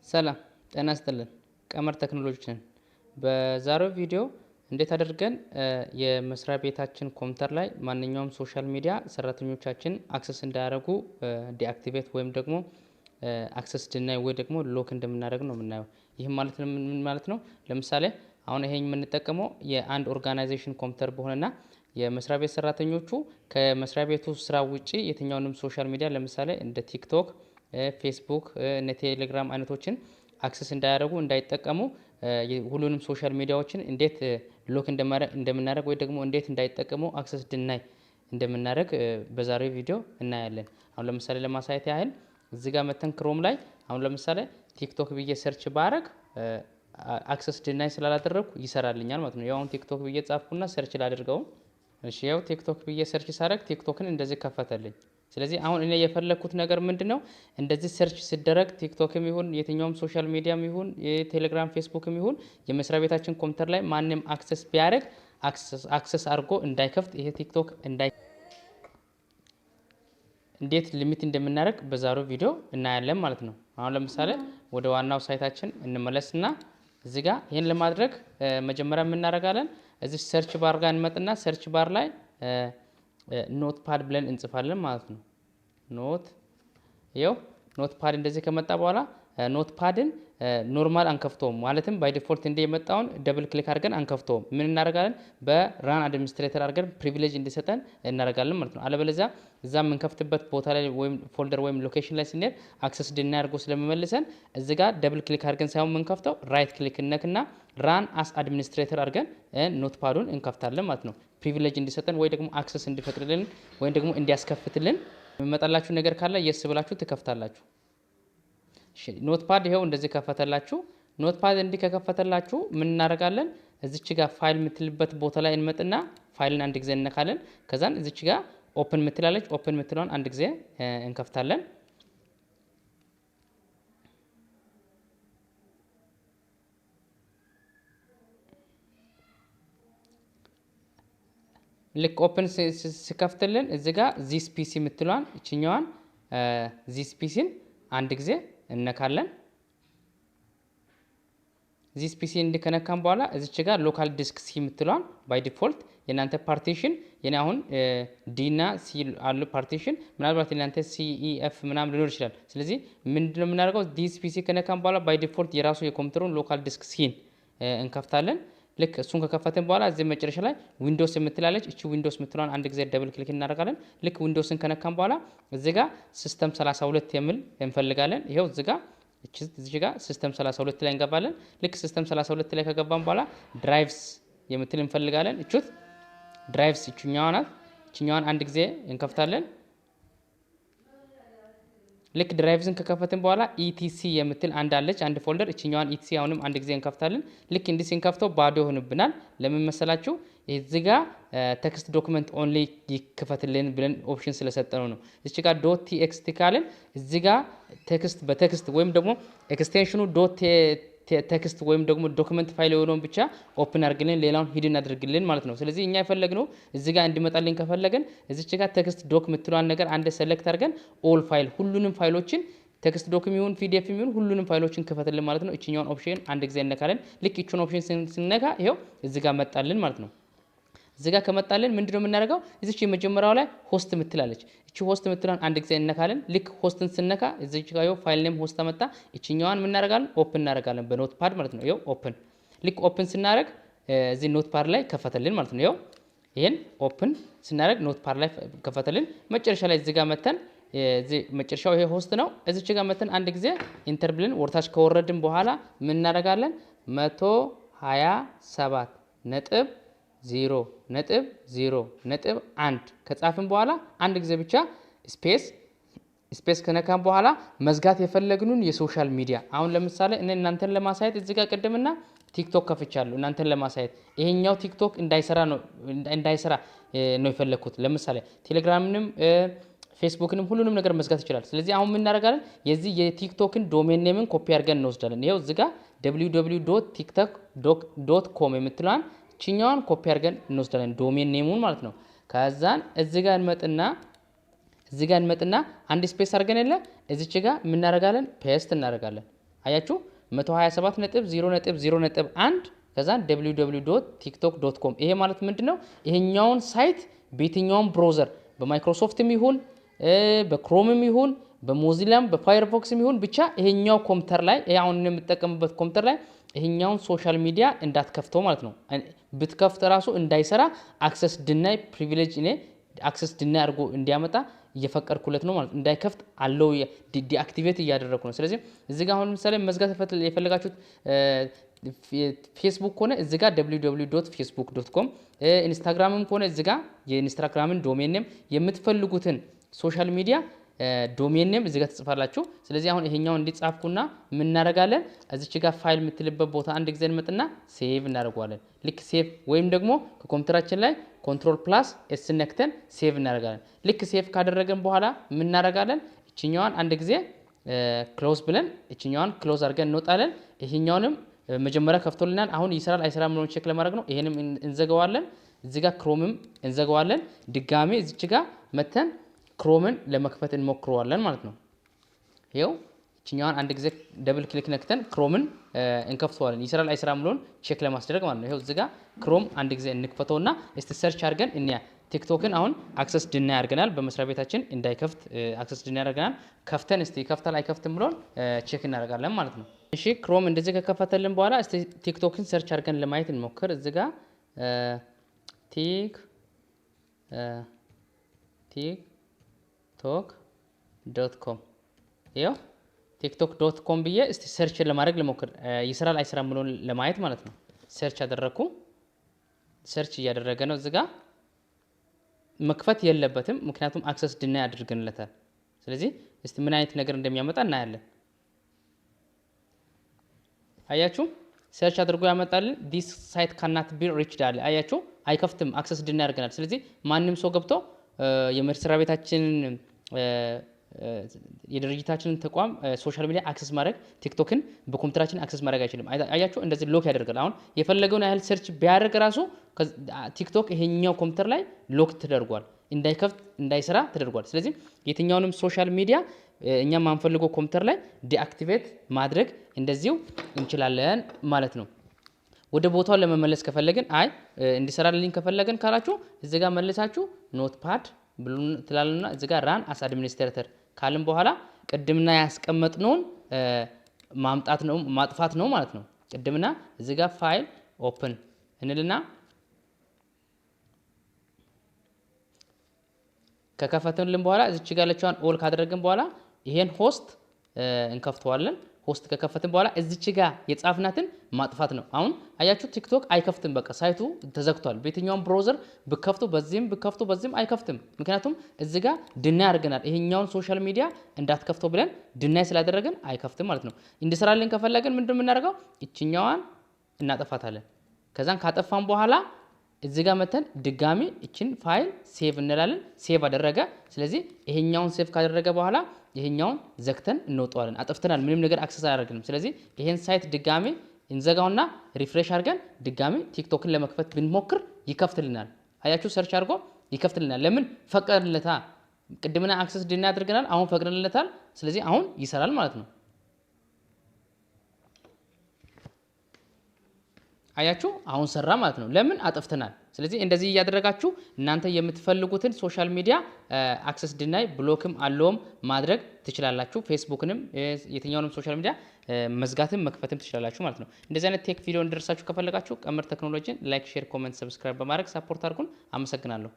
ሰላም ጤና ይስጥልን። ቀመር ቴክኖሎጂ ነን። በዛሬው ቪዲዮ እንዴት አድርገን የመስሪያ ቤታችን ኮምፒውተር ላይ ማንኛውም ሶሻል ሚዲያ ሰራተኞቻችን አክሰስ እንዳያደርጉ ዲአክቲቬት ወይም ደግሞ አክሰስ ድናይ ወይ ደግሞ ሎክ እንደምናደርግ ነው የምናየው። ይህም ማለት ምን ማለት ነው? ለምሳሌ አሁን ይሄን የምንጠቀመው የአንድ ኦርጋናይዜሽን ኮምፒውተር በሆነና የመስሪያ ቤት ሰራተኞቹ ከመስሪያ ቤቱ ስራ ውጪ የትኛውንም ሶሻል ሚዲያ ለምሳሌ እንደ ቲክቶክ፣ ፌስቡክ እና ቴሌግራም አይነቶችን አክሰስ እንዳያደርጉ እንዳይጠቀሙ ሁሉንም ሶሻል ሚዲያዎችን እንዴት ሎክ እንደምናደርግ ወይ ደግሞ እንዴት እንዳይጠቀሙ አክሰስ ድናይ እንደምናደርግ በዛሬው ቪዲዮ እናያለን። አሁን ለምሳሌ ለማሳየት ያህል እዚህ ጋር መተን ክሮም ላይ አሁን ለምሳሌ ቲክቶክ ብዬ ሰርች ባረግ አክሰስ ድናይ ስላላደረኩ ይሰራልኛል ማለት ነው። ያው ቲክቶክ ብዬ ጻፍኩና ሰርች ላድርገው። እሺ ያው ቲክቶክ ብዬ ሰርች ሳረግ ቲክቶክን እንደዚህ ከፈተልኝ። ስለዚህ አሁን እኔ የፈለኩት ነገር ምንድነው? እንደዚህ ሰርች ሲደረግ ቲክቶክም ይሁን የትኛውም ሶሻል ሚዲያም ይሁን የቴሌግራም ፌስቡክም ይሁን የመስሪያ ቤታችን ኮምፒውተር ላይ ማንም አክሰስ ቢያደርግ አክሰስ አድርጎ እንዳይከፍት ይሄ ቲክቶክ እንዴት ሊሚት እንደምናደርግ በዛሬው ቪዲዮ እናያለን ማለት ነው። አሁን ለምሳሌ ወደ ዋናው ሳይታችን እንመለስና እዚህ ጋር ይሄን ለማድረግ መጀመሪያ እናደርጋለን እዚህ ሰርች ባር ጋር እንመጥና ሰርች ባር ላይ ኖት ፓድ ብለን እንጽፋለን ማለት ነው። ኖት ፓድ እንደዚህ ከመጣ በኋላ ኖት ፓድን ኖርማል አንከፍተውም፣ ማለትም ባይ ዲፎልት እንደ የመጣውን ደብል ክሊክ አድርገን አንከፍተውም። ምን እናደርጋለን? በራን አድሚኒስትሬተር አድርገን ፕሪቪሌጅ እንዲሰጠን እናደርጋለን ማለት ነው። አለበለዚያ እዛ የምንከፍትበት ቦታ ላይ ወይም ፎልደር ወይም ሎኬሽን ላይ ስንሄድ አክሰስ ድናይ አድርጎ ስለሚመልሰን እዚህ ጋር ደብል ክሊክ አድርገን ሳይሆን የምንከፍተው ራይት ክሊክ ነክና ራን አስ አድሚኒስትሬተር አድርገን ኖት ፓዱን እንከፍታለን ማለት ነው። ፕሪቪሌጅ እንዲሰጠን ወይ ደግሞ አክሰስ እንዲፈቅድልን ወይ ደግሞ እንዲያስከፍትልን የሚመጣላችሁ ነገር ካለ የስ ብላችሁ ትከፍታላችሁ። ኖት ፓድ ይሄው እንደዚህ ከፈተላችሁ። ኖት ፓድ እንዲህ ከከፈተላችሁ ምን እናደርጋለን? እዚች ጋር ፋይል የምትልበት ቦታ ላይ እንመጥና ፋይልን አንድ ጊዜ እንነካለን። ከዛን እዚች ጋር ኦፕን የምትላለች ኦፕን የምትለውን አንድ ጊዜ እንከፍታለን። ልክ ኦፕን ሲከፍትልን እዚህ ጋር ዚስ ፒሲ የምትለዋን እችኛዋን ዚስ ፒሲን አንድ ጊዜ እነካለን። ዚስ ፒሲ እንድከነካም በኋላ እዚች ጋር ሎካል ዲስክ ሲ የምትለዋን ባይ ዲፎልት የናንተ ፓርቲሽን የኔ አሁን ዲ እና ሲ አሉ ፓርቲሽን፣ ምናልባት የናንተ ሲ ኢ ኤፍ ምናምን ሊኖር ይችላል። ስለዚህ ምንድነው የምናደርገው? ዚስ ፒሲ ከነካም በኋላ ባይ ዲፎልት የራሱ የኮምፒውተሩን ሎካል ዲስክ ሲን እንከፍታለን። ልክ እሱን ከከፈትን በኋላ እዚህ መጨረሻ ላይ ዊንዶውስ የምትላለች እቺ ዊንዶውስ የምትለዋን አንድ ጊዜ ደብል ክሊክ እናደርጋለን። ልክ ዊንዶውስን ከነካም በኋላ እዚህ ጋር ሲስተም 32 የሚል እንፈልጋለን። ይሄው እዚህ ጋር ሲስተም 32 ላይ እንገባለን። ልክ ሲስተም 32 ላይ ከገባን በኋላ ድራይቭስ የምትል እንፈልጋለን። እቹት ድራይቭስ እቺኛዋ ናት። እቺኛዋን አንድ ጊዜ እንከፍታለን። ልክ ድራይቭስን ከከፈትን በኋላ ኢቲሲ የምትል አንድ አለች አንድ ፎልደር፣ እቺኛዋን ኢቲሲ አሁንም አንድ ጊዜ እንከፍታለን። ልክ እንዲህ ስንከፍተው ባዶ ይሆንብናል። ለምን መሰላችሁ? እዚህ ጋር ቴክስት ዶክመንት ኦንሊ ይከፈትልን ብለን ኦፕሽን ስለሰጠነው ነው። እዚህ ጋር ዶት ቲኤክስቲ ካልን እዚህ ጋር ቴክስት በቴክስት ወይም ደግሞ ኤክስቴንሽኑ ዶት ቴክስት ወይም ደግሞ ዶክመንት ፋይል የሆነውን ብቻ ኦፕን አድርግልን፣ ሌላውን ሂድን አድርግልን ማለት ነው። ስለዚህ እኛ የፈለግነው እዚህ ጋር እንዲመጣልን ከፈለገን እዚች ጋር ቴክስት ዶክ የምትለዋን ነገር አንድ ሴሌክት አድርገን ኦል ፋይል ሁሉንም ፋይሎችን ቴክስት ዶክም ይሁን ፒዲኤፍ ይሁን ሁሉንም ፋይሎችን ክፈትልን ማለት ነው። እቺኛውን ኦፕሽን አንድ ጊዜ እነካለን። ልክ እቺን ኦፕሽን ስንነካ ይሄው እዚህ ጋር መጣልን ማለት ነው። እዚህ ጋር ከመጣልን ምንድነው የምናደርገው? እዚች የመጀመሪያው ላይ ሆስት የምትላለች እቺ ሆስት የምትለውን አንድ ጊዜ እነካለን። ልክ ሆስትን ስነካ እዚች ጋር ይኸው ፋይል ኔም ሆስት አመጣ። እቺኛዋን ምን እናደርጋለን? ኦፕን እናደርጋለን በኖት ፓድ ማለት ነው። ይኸው ኦፕን ልክ ኦፕን ስናደርግ እዚህ ኖት ፓድ ላይ ከፈተልን ማለት ነው። ይኸው ይሄን ኦፕን ስናደርግ ኖት ፓድ ላይ ከፈተልን። መጨረሻ ላይ እዚህ ጋር መተን እዚህ መጨረሻው ይሄ ሆስት ነው። እዚች ጋር መተን አንድ ጊዜ ኢንተር ብለን ወርታች ከወረድን በኋላ ምን እናደርጋለን? 127 ነጥብ 0.0.1 ከጻፍን በኋላ አንድ ጊዜ ብቻ ስፔስ ከነካን በኋላ መዝጋት የፈለግኑን የሶሻል ሚዲያ አሁን ለምሳሌ እናንተን ለማሳየት እዚህ ጋር ቀደምና ቲክቶክ ከፍቻለሁ እናንተን ለማሳየት ይሄኛው ቲክቶክ እንዳይሰራ ነው የፈለኩት። ለምሳሌ ቴሌግራምንም ፌስቡክንም ሁሉንም ነገር መዝጋት ይችላል። ስለዚህ አሁን ምን እናደርጋለን? የዚህ የቲክቶክን ዶሜን ኔምን ኮፒ አድርገን እንወስዳለን። ይሄው እዚህ ጋር www.tiktok.com የምትለዋን ቺኛዋን ኮፒ አድርገን እንወስዳለን ዶሜን ኔሙን ማለት ነው። ከዛን እዚህ ጋር እንመጥና አንድ ስፔስ አድርገን እዚች ጋር ምን እናደርጋለን? ፔስት እናደርጋለን። አያችሁ 127.0.0.1 ከዛ www.tiktok.com ይሄ ማለት ምንድነው? ይሄኛውን ሳይት በየትኛውም ብራውዘር በማይክሮሶፍትም ይሁን በክሮምም ይሁን በሞዚላም በፋየርፎክስም ይሁን ብቻ ይሄኛው ኮምፒውተር ላይ አሁን የምትጠቀምበት ኮምፒውተር ላይ ይሄኛውን ሶሻል ሚዲያ እንዳትከፍተው ማለት ነው። ብትከፍት ራሱ እንዳይሰራ አክሰስ ድናይ ፕሪቪሌጅ እኔ አክሰስ ድናይ አድርጎ እንዲያመጣ እየፈቀድኩለት ነው ማለት እንዳይከፍት አለው ዲአክቲቬት እያደረኩ ነው። ስለዚህ እዚህ ጋር አሁን ለምሳሌ መዝጋት የፈለጋችሁት ፌስቡክ ከሆነ እዚህ ጋር www.facebook.com ኢንስታግራምም ከሆነ እዚህ ጋር የኢንስታግራምን ዶሜን ኔም የምትፈልጉትን ሶሻል ሚዲያ ዶሜን ኔም እዚህ ጋር ተጽፋላችሁ። ስለዚህ አሁን ይሄኛው እንዲጻፍኩና ምን እናደርጋለን እዚች ጋር ፋይል የምትልበት ቦታ አንድ ጊዜ እንመጥና ሴቭ እናደርጋለን። ልክ ሴቭ ወይም ደግሞ ከኮምፒውተራችን ላይ ኮንትሮል ፕላስ ኤስ ነክተን ሴቭ እናደርጋለን። ልክ ሴቭ ካደረገን በኋላ ምን እናደርጋለን እቺኛዋን አንድ ጊዜ ክሎዝ ብለን እቺኛዋን ክሎዝ አድርገን እንወጣለን። ይሄኛውንም መጀመሪያ ከፍቶልናል። አሁን ይሰራል አይሰራም ነው ቼክ ለማድረግ ነው። ይሄንም እንዘጋዋለን። እዚህ ጋር ክሮምም እንዘጋዋለን። ድጋሜ እዚች ጋር መተን ክሮምን ለመክፈት እንሞክረዋለን ማለት ነው። ይሄው እቺኛዋን አንድ ጊዜ ደብል ክሊክ ነክተን ክሮምን እንከፍተዋለን። ይሰራል አይሰራም ብሎን ቼክ ለማስደረግ ማለት ነው። ይሄው እዚህ ጋር ክሮም አንድ ጊዜ እንክፈተውና እስቲ ሰርች አድርገን እንያ ቲክቶክን አሁን አክሰስ ድናይ አድርገናል። በመስሪያ ቤታችን እንዳይከፍት አክሰስ ድናይ አድርገናል። ከፍተን እስቲ ይከፍታል አይከፍትም ብሎን ቼክ እናደርጋለን ማለት ነው። እሺ ክሮም እንደዚህ ከከፈተልን በኋላ እስቲ ቲክቶክን ሰርች አድርገን ለማየት እንሞክር። እዚህ ጋር ቲክቶክ.ኮም ይኸው ቲክቶክ.ኮም ብዬ እስቲ ሰርች ለማድረግ ልሞክር። ይሰራል አይሰራም ብሎን ለማየት ማለት ነው። ሰርች አደረኩ። ሰርች እያደረገ ነው። እዚህ ጋር መክፈት የለበትም ምክንያቱም አክሰስ ድናይ አድርገንለታል። ስለዚህ እስቲ ምን አይነት ነገር እንደሚያመጣ እናያለን። አያችሁ ሰርች አድርጎ ያመጣልን this site cannot be reached አለ። አያችሁ አይከፍትም አክሰስ ድናይ አድርገናል። ስለዚህ ማንም ሰው ገብቶ የመስሪያ ቤታችንን የድርጅታችንን ተቋም ሶሻል ሚዲያ አክሰስ ማድረግ ቲክቶክን በኮምፒውተራችን አክሰስ ማድረግ አይችልም። አያችሁ እንደዚህ ሎክ ያደርጋል። አሁን የፈለገውን ያህል ሰርች ቢያደርግ ራሱ ቲክቶክ ይሄኛው ኮምፒውተር ላይ ሎክ ተደርጓል፣ እንዳይከፍት እንዳይሰራ ተደርጓል። ስለዚህ የትኛውንም ሶሻል ሚዲያ እኛ ማንፈልገው ኮምፒውተር ላይ ዲአክቲቬት ማድረግ እንደዚሁ እንችላለን ማለት ነው። ወደ ቦታው ለመመለስ ከፈለግን እንዲሰራልኝ ከፈለግን ካላችሁ እዚህ ጋር መልሳችሁ ኖትፓድ ብሉ ትላሉና እዚህ ጋር ራን አስ አድሚኒስትሬተር ካልን በኋላ ቅድምና ያስቀመጥነውን ማምጣት ነው ማጥፋት ነው ማለት ነው። ቅድምና እዚህ ጋር ፋይል ኦፕን እንልና ከከፈተልን በኋላ እዚች ጋር ለቻውን ኦል ካደረግን በኋላ ይሄን ሆስት እንከፍተዋለን። ሆስት ከከፈትን በኋላ እዚች ጋር የጻፍናትን ማጥፋት ነው። አሁን አያችሁ ቲክቶክ አይከፍትም፣ በቃ ሳይቱ ተዘግቷል። በየትኛውም ብራውዘር ብከፍቱ በዚህም ብከፍቱ በዚህም አይከፍትም። ምክንያቱም እዚህ ጋር ድናይ አድርገናል። ይሄኛውን ሶሻል ሚዲያ እንዳትከፍተው ብለን ድናይ ስላደረገን አይከፍትም ማለት ነው። እንዲሰራልን ከፈለግን ምንድነው የምናደርገው? እቺኛዋን እናጠፋታለን። ከዛን ካጠፋን በኋላ እዚህ ጋር መተን ድጋሚ እቺን ፋይል ሴቭ እንላለን። ሴቭ አደረገ። ስለዚህ ይሄኛውን ሴቭ ካደረገ በኋላ ይሄኛውን ዘግተን እንወጣዋለን። አጥፍተናል፣ ምንም ነገር አክሰስ አያደርግንም። ስለዚህ ይሄን ሳይት ድጋሚ እንዘጋውና ሪፍሬሽ አድርገን ድጋሚ ቲክቶክን ለመክፈት ብንሞክር ይከፍትልናል። አያችሁ ሰርች አድርጎ ይከፍትልናል። ለምን ፈቀድንለታ። ቅድምና አክሰስ ድናይ አድርገናል፣ አሁን ፈቅድንለታል። ስለዚህ አሁን ይሰራል ማለት ነው። አያችሁ አሁን ሰራ ማለት ነው። ለምን አጥፍተናል። ስለዚህ እንደዚህ እያደረጋችሁ እናንተ የምትፈልጉትን ሶሻል ሚዲያ አክሰስ ድናይ ብሎክም አለውም ማድረግ ትችላላችሁ። ፌስቡክንም የትኛውንም ሶሻል ሚዲያ መዝጋትም መክፈትም ትችላላችሁ ማለት ነው። እንደዚህ አይነት ቴክ ቪዲዮ እንድደርሳችሁ ከፈለጋችሁ ቀመር ቴክኖሎጂን ላይክ፣ ሼር፣ ኮሜንት፣ ሰብስክራይብ በማድረግ ሳፖርት አድርጉን። አመሰግናለሁ።